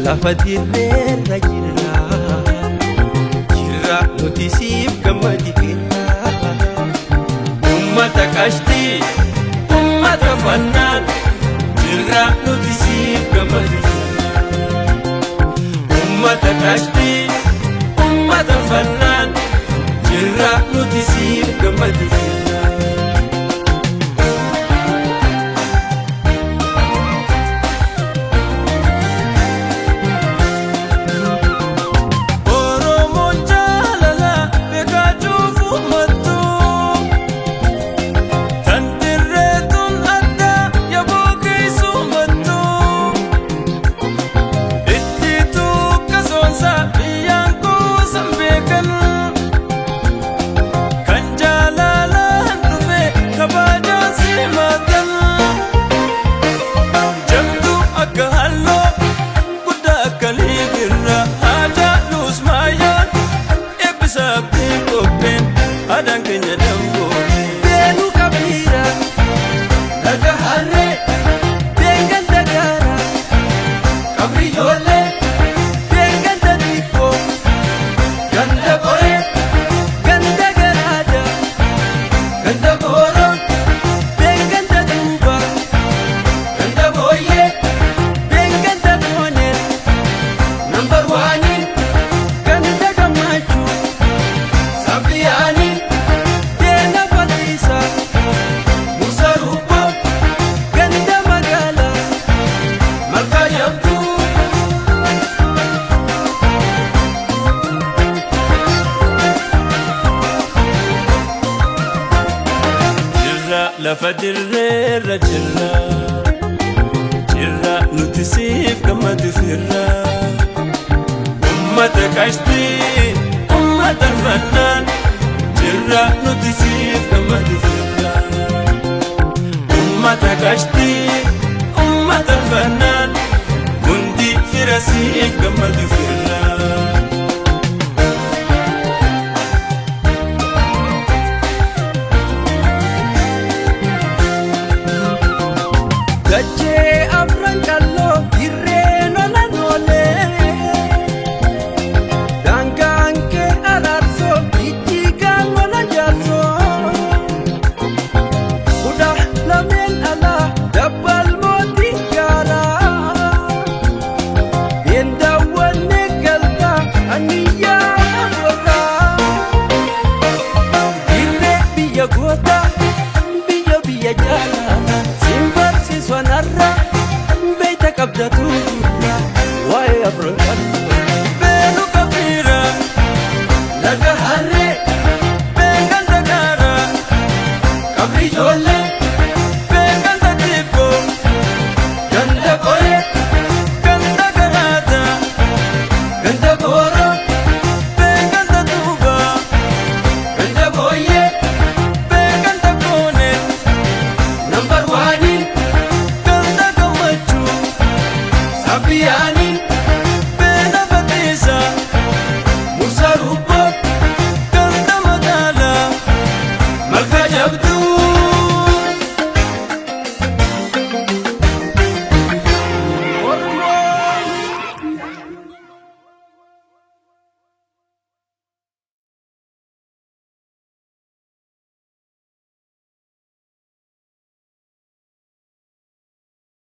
Lafa dirreerra jirra nuti siif gammadifirra ummata qashtii ummata fannaan jirra nuti siif gammadifirra ummata qashtii ummata fannaan jirra nuti siif gammadifirra. Adang kenya dambo benu kabira naga hare bengan dagara kabri jole bengan dadiko ganda kore ganda garada ganda koro bengan daduba ganda boye bengan dadone number 1 ganda kamachu sabiani lafa dirreerra jirra nuti siif gammadifirra ummata qashtii ummata fannaan jirra nuti siif gammadifirra ummata qashtii ummata fannaan hundi fira siif gammadifirra. Gache afran kallo irreno nanole danganke alarso ichigan wala jaso udah lamen ala dabal moti gara yenda wane galta aniya wala irre biya gota biya jala